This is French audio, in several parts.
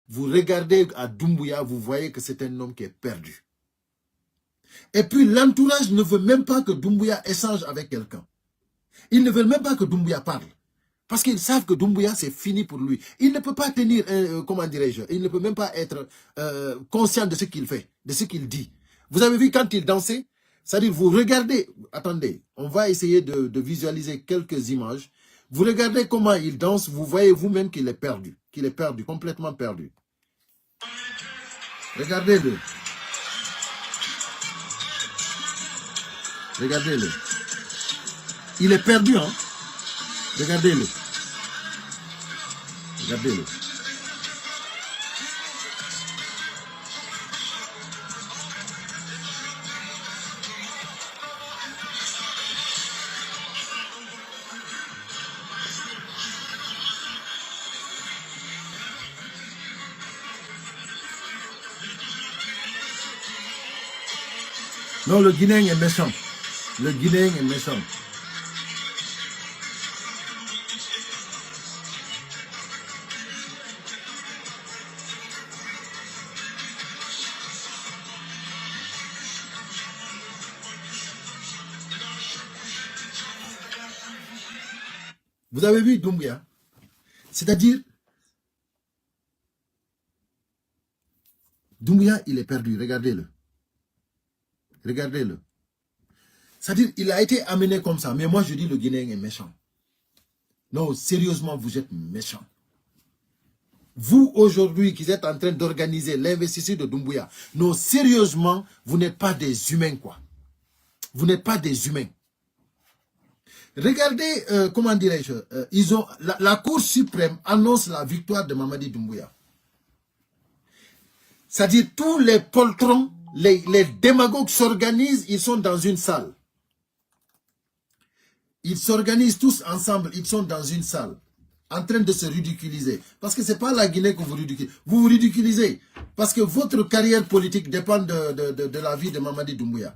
Vous regardez à Doumbouya, vous voyez que c'est un homme qui est perdu. Et puis l'entourage ne veut même pas que Doumbouya échange avec quelqu'un. Ils ne veulent même pas que Doumbouya parle. Parce qu'ils savent que Doumbouya, c'est fini pour lui. Il ne peut pas tenir, comment dirais-je, il ne peut même pas être conscient de ce qu'il fait, de ce qu'il dit. Vous avez vu quand il dansait? C'est-à-dire, vous regardez, attendez, on va essayer de visualiser quelques images. Vous regardez comment il danse, vous voyez vous-même qu'il est perdu, complètement perdu. Regardez-le. Regardez-le. Il est perdu, hein? Regardez-le. Regardez-le. Non, le Guinéen est méchant. Le Guinéen est méchant. Vous avez vu Doumbouya? C'est-à-dire, Doumbouya, il est perdu. Regardez-le. Regardez-le. C'est-à-dire, il a été amené comme ça. Mais moi, je dis le Guinéen est méchant. Non, sérieusement, vous êtes méchant. Vous, aujourd'hui, qui êtes en train d'organiser l'investiture de Doumbouya, non, sérieusement, vous n'êtes pas des humains, quoi. Vous n'êtes pas des humains. Regardez, comment dirais-je, la Cour suprême annonce la victoire de Mamadi Doumbouya. C'est-à-dire, tous les poltrons, les démagogues s'organisent, ils sont dans une salle. Ils s'organisent tous ensemble, ils sont dans une salle, en train de se ridiculiser. Parce que ce n'est pas la Guinée que vous ridiculisez. Vous vous ridiculisez. Parce que votre carrière politique dépend de la vie de Mamadi Doumbouya.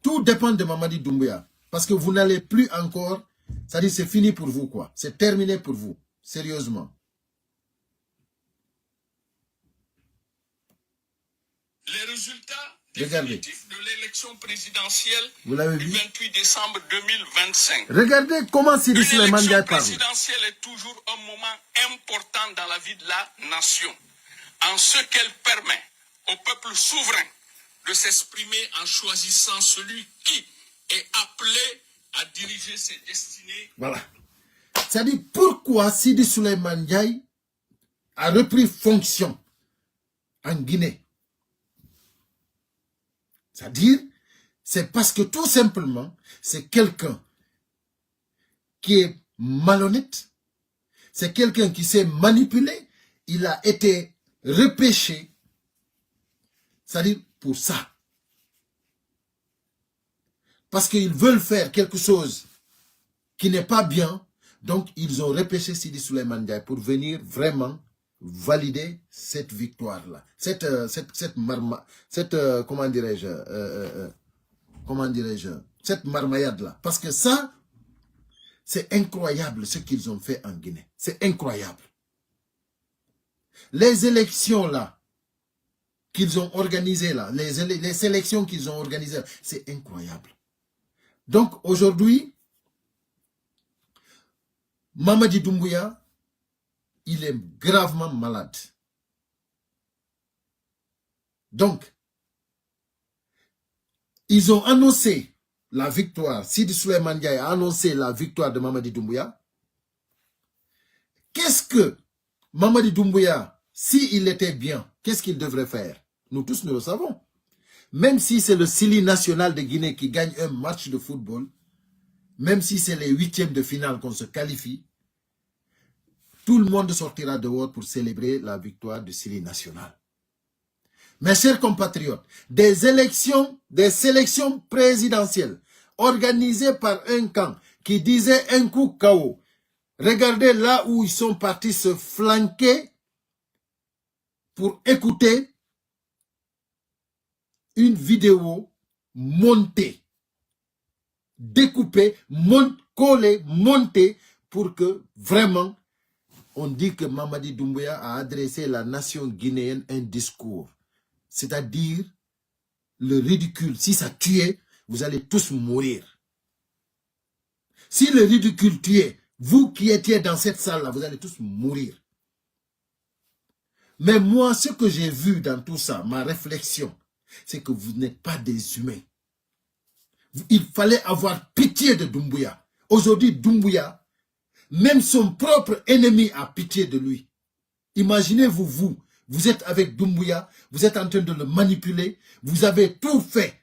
Tout dépend de Mamadi Doumbouya. Parce que vous n'allez plus encore, c'est-à-dire c'est fini pour vous, quoi. C'est terminé pour vous, sérieusement. Les résultats définitifs de l'élection présidentielle du 28 décembre 2025. Regardez comment Sidi Souleymane Ndiaye parle. L'élection présidentielle est toujours un moment important dans la vie de la nation, en ce qu'elle permet au peuple souverain de s'exprimer en choisissant celui qui est appelé à diriger ses destinées. Voilà. C'est-à-dire pourquoi Sidi Souleymane Ndiaye a repris fonction en Guinée. C'est-à-dire, c'est parce que tout simplement, c'est quelqu'un qui est malhonnête, c'est quelqu'un qui s'est manipulé, il a été repêché, c'est-à-dire pour ça. Parce qu'ils veulent faire quelque chose qui n'est pas bien, donc ils ont repêché Sidi Souleymane Ndiaye pour venir vraiment valider cette victoire-là, comment dirais-je, cette marmaillade-là. Parce que ça, c'est incroyable ce qu'ils ont fait en Guinée. C'est incroyable. Les élections là, qu'ils ont organisées là, les sélections qu'ils ont organisées là, c'est incroyable. Donc aujourd'hui, Mamadi Doumbouya, il est gravement malade. Donc, ils ont annoncé la victoire. Sidi Souleymane Ndiaye a annoncé la victoire de Mamadi Doumbouya. Qu'est-ce que Mamadi Doumbouya, s'il était bien, qu'est-ce qu'il devrait faire? Nous tous, nous le savons. Même si c'est le Sili national de Guinée qui gagne un match de football, même si c'est les 8e de finale qu'on se qualifie, tout le monde sortira dehors pour célébrer la victoire du Sili national. Mes chers compatriotes, des sélections présidentielles organisées par un camp qui disait un coup KO. Regardez là où ils sont partis se flanquer pour écouter une vidéo montée, découpée, collée, montée pour que vraiment on dit que Mamadi Doumbouya a adressé à la nation guinéenne un discours. C'est-à-dire le ridicule. Si ça tue, vous allez tous mourir. Si le ridicule tue, vous qui étiez dans cette salle-là, vous allez tous mourir. Mais moi, ce que j'ai vu dans tout ça, ma réflexion, c'est que vous n'êtes pas des humains. Il fallait avoir pitié de Doumbouya. Aujourd'hui, Doumbouya, même son propre ennemi a pitié de lui. Imaginez-vous, vous êtes avec Doumbouya, vous êtes en train de le manipuler, vous avez tout fait.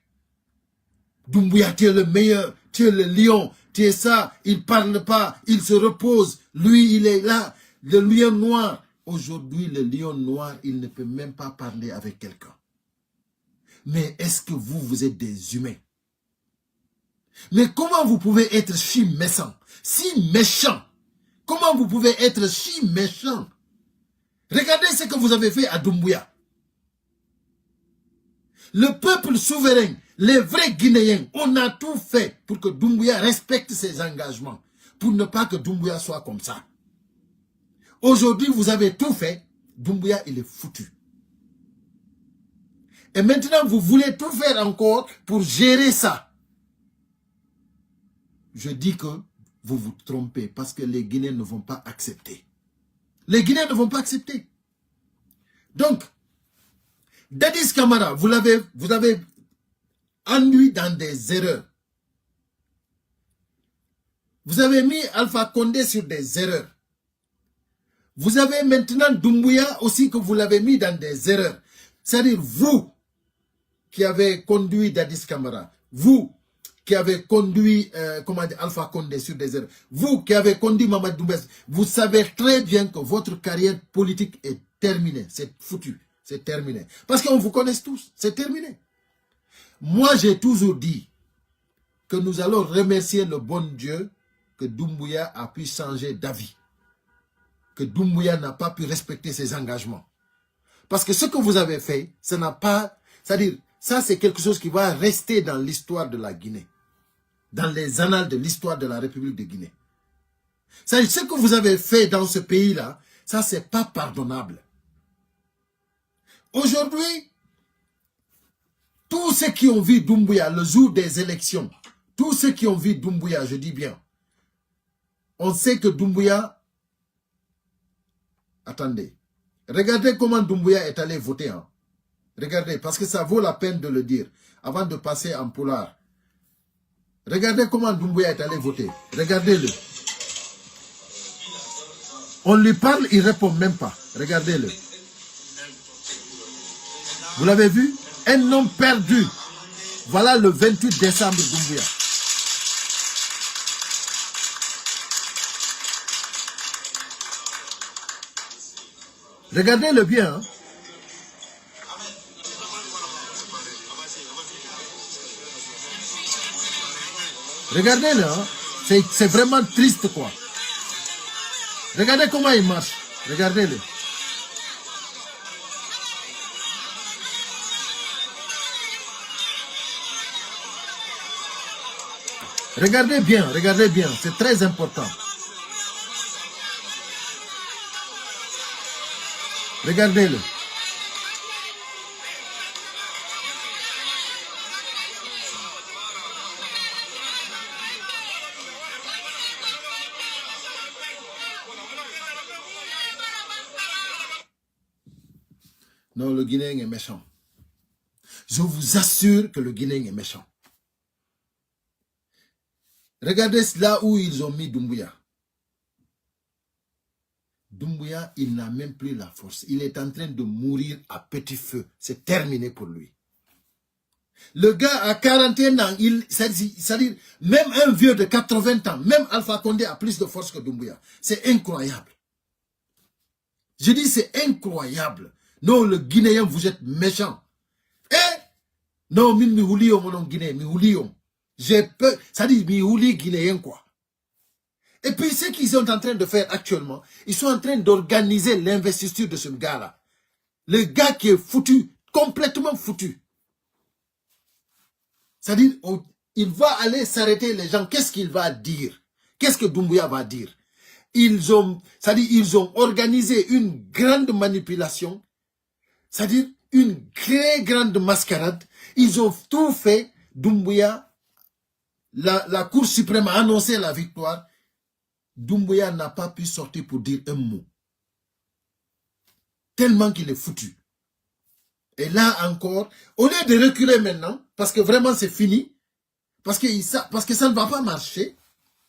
Doumbouya, tu es le meilleur, tu es le lion, tu es ça, il ne parle pas, il se repose, lui il est là, le lion noir. Aujourd'hui, le lion noir, il ne peut même pas parler avec quelqu'un. Mais est-ce que vous êtes des humains? Mais comment vous pouvez être si méchant, si méchant? Comment vous pouvez être si méchant? Regardez ce que vous avez fait à Doumbouya. Le peuple souverain, les vrais Guinéens, on a tout fait pour que Doumbouya respecte ses engagements, pour ne pas que Doumbouya soit comme ça. Aujourd'hui, vous avez tout fait, Doumbouya, il est foutu. Et maintenant, vous voulez tout faire encore pour gérer ça. Je dis que vous vous trompez parce que les Guinéens ne vont pas accepter. Les Guinéens ne vont pas accepter. Donc, Dadis Camara, vous l'avez enduit dans des erreurs. Vous avez mis Alpha Condé sur des erreurs. Vous avez maintenant Doumbouya aussi que vous l'avez mis dans des erreurs. C'est-à-dire vous qui avez conduit Dadis Camara, vous qui avez conduit Alpha Condé sur des erreurs, vous qui avez conduit Mamadi Doumbouya, vous savez très bien que votre carrière politique est terminée, c'est foutu, c'est terminé. Parce qu'on vous connaît tous, c'est terminé. Moi, j'ai toujours dit que nous allons remercier le bon Dieu que Doumbouya a pu changer d'avis. Que Doumbouya n'a pas pu respecter ses engagements. Parce que ce que vous avez fait, ça n'a pas... C'est-à-dire, ça c'est quelque chose qui va rester dans l'histoire de la Guinée. Dans les annales de l'histoire de la République de Guinée. C'est-à-dire, ce que vous avez fait dans ce pays-là, ça c'est pas pardonnable. Aujourd'hui, tous ceux qui ont vu Doumbouya le jour des élections, tous ceux qui ont vu Doumbouya, je dis bien, on sait que Doumbouya... Attendez. Regardez comment Doumbouya est allé voter. Hein. Regardez, parce que ça vaut la peine de le dire. Avant de passer en polar. Regardez comment Doumbouya est allé voter. Regardez-le. On lui parle, il ne répond même pas. Regardez-le. Vous l'avez vu? Un homme perdu. Voilà le 28 décembre Doumbouya. Regardez-le bien. Hein. Regardez-le. Hein. C'est vraiment triste, quoi. Regardez comment il marche. Regardez-le. Regardez bien. C'est très important. Regardez-le. Non, le Guinéen est méchant. Je vous assure que le Guinéen est méchant. Regardez là où ils ont mis Doumbouya. Doumbouya, il n'a même plus la force. Il est en train de mourir à petit feu. C'est terminé pour lui. Le gars a 41 ans. C'est-à-dire, même un vieux de 80 ans, même Alpha Condé a plus de force que Doumbouya. C'est incroyable. Je dis c'est incroyable. Non, le Guinéen, vous êtes méchant. Non, mi houlio mon Guinéen, mi houlio. J'ai peur. Ça dit mi houli Guinéen quoi. Et puis, ce qu'ils sont en train de faire actuellement, ils sont en train d'organiser l'investiture de ce gars-là. Le gars qui est foutu, complètement foutu. C'est-à-dire, il va aller s'arrêter les gens. Qu'est-ce qu'il va dire? Qu'est-ce que Doumbouya va dire? ils ont organisé une grande manipulation, c'est-à-dire une très grande mascarade. Ils ont tout fait. Doumbouya, la Cour suprême a annoncé la victoire. Doumbouya n'a pas pu sortir pour dire un mot. Tellement qu'il est foutu. Et là encore, au lieu de reculer maintenant, parce que vraiment c'est fini, parce que ça ne va pas marcher,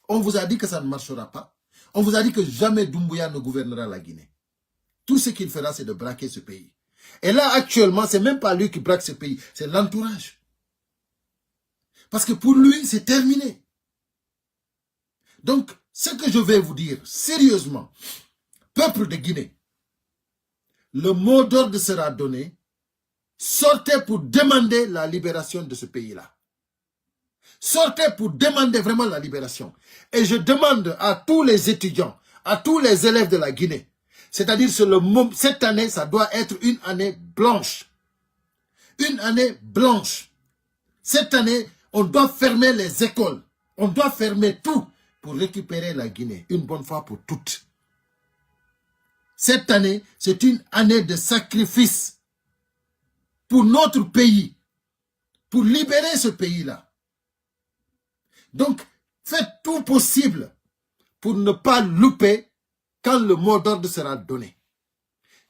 on vous a dit que ça ne marchera pas. On vous a dit que jamais Doumbouya ne gouvernera la Guinée. Tout ce qu'il fera, c'est de braquer ce pays. Et là, actuellement, c'est même pas lui qui braque ce pays, c'est l'entourage. Parce que pour lui, c'est terminé. Donc, ce que je vais vous dire, sérieusement, peuple de Guinée, le mot d'ordre sera donné. Sortez pour demander la libération de ce pays-là. Sortez pour demander vraiment la libération. Et je demande à tous les étudiants, à tous les élèves de la Guinée, c'est-à-dire cette année, ça doit être une année blanche. Une année blanche. Cette année, on doit fermer les écoles. On doit fermer tout pour récupérer la Guinée, une bonne fois pour toutes. Cette année, c'est une année de sacrifice pour notre pays, pour libérer ce pays-là. Donc, faites tout possible pour ne pas louper quand le mot d'ordre sera donné.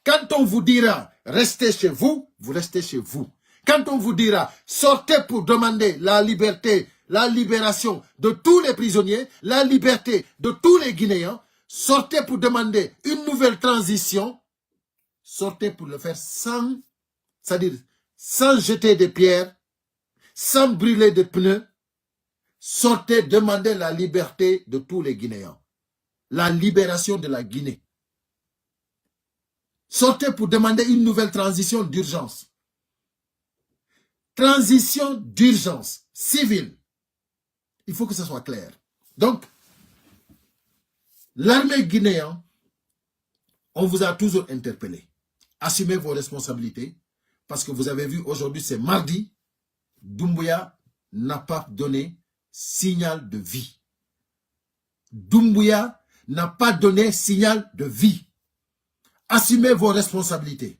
Quand on vous dira « restez chez vous », vous restez chez vous. Quand on vous dira « sortez pour demander la liberté, la libération de tous les prisonniers, la liberté de tous les Guinéens », sortez pour demander une nouvelle transition, sortez pour le faire c'est-à-dire sans jeter des pierres, sans brûler de pneus, sortez demander la liberté de tous les Guinéens, la libération de la Guinée. Sortez pour demander une nouvelle transition d'urgence. Transition d'urgence civile. Il faut que ce soit clair. Donc, l'armée guinéenne, on vous a toujours interpellé. Assumez vos responsabilités. Parce que vous avez vu, aujourd'hui, c'est mardi. Doumbouya n'a pas donné signal de vie. Doumbouya n'a pas donné signal de vie. Assumez vos responsabilités.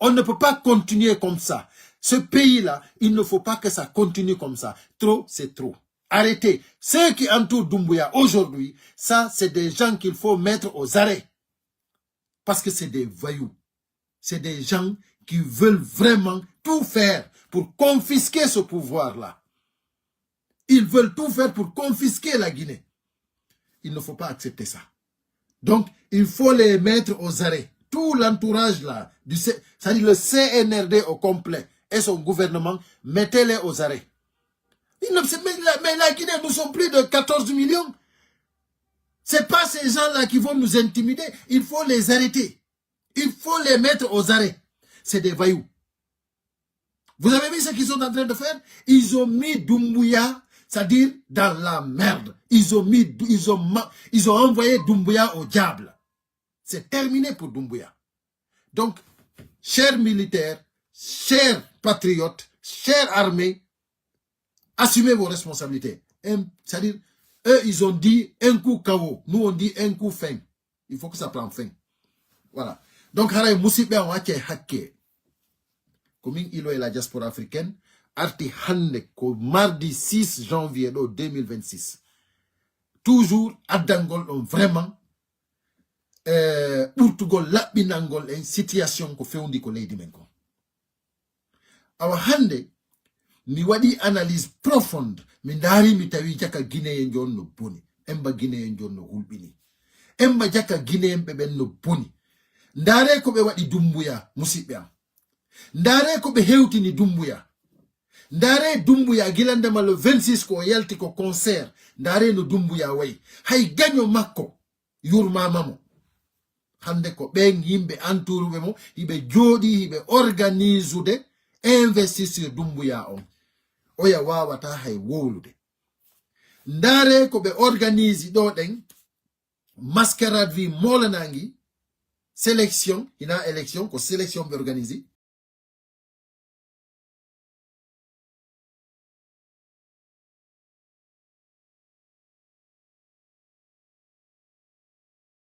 On ne peut pas continuer comme ça. Ce pays-là, il ne faut pas que ça continue comme ça. Trop, c'est trop. Arrêtez. Ceux qui entourent Doumbouya aujourd'hui, ça, c'est des gens qu'il faut mettre aux arrêts. Parce que c'est des voyous. C'est des gens qui veulent vraiment tout faire pour confisquer ce pouvoir-là. Ils veulent tout faire pour confisquer la Guinée. Il ne faut pas accepter ça. Donc, il faut les mettre aux arrêts. Tout l'entourage là, c'est-à-dire le CNRD au complet et son gouvernement, mettez-les aux arrêts. Mais la Guinée, nous sommes plus de 14 millions. Ce n'est pas ces gens-là qui vont nous intimider. Il faut les arrêter. Il faut les mettre aux arrêts. C'est des voyous. Vous avez vu ce qu'ils sont en train de faire? Ils ont mis Doumbouya, c'est-à-dire dans la merde. Ils ont envoyé Doumbouya au diable. C'est terminé pour Doumbouya. Donc, chers militaires, chers patriotes, chers armées, assumez vos responsabilités. C'est-à-dire, eux, ils ont dit un coup KO. Nous, on dit un coup fin. Il faut que ça prenne fin. Voilà. Donc, haray musibe on wache hakke. Comme il est la diaspora africaine, arti hande ko mardi 6 janvier 2026. Toujours adangol on vraiment Portugal labinangol en situation ko fewndi ko leydi men ko. Awa hande mi wadi analyse profonde mi ndari mi tawi jaka Guinéen jon no boni emba Guinéen jon no hulbini emba jaka Guinéen be ben no boni ndare ko be wadi Doumbouya musibbe am ndare ko be hewtini Doumbouya ndare Doumbouya gilandema le 26 ko yalti ko concert ndare no Doumbouya way hay gagno makko yurmamamo hande ko be yimbe entourbe mo hibe jodi hibe organisude investir sur Doumbouya on oya wawata hay wolude ndare ko be organise do den mascarade vi molanangi sélection ina élection ko sélection be organiser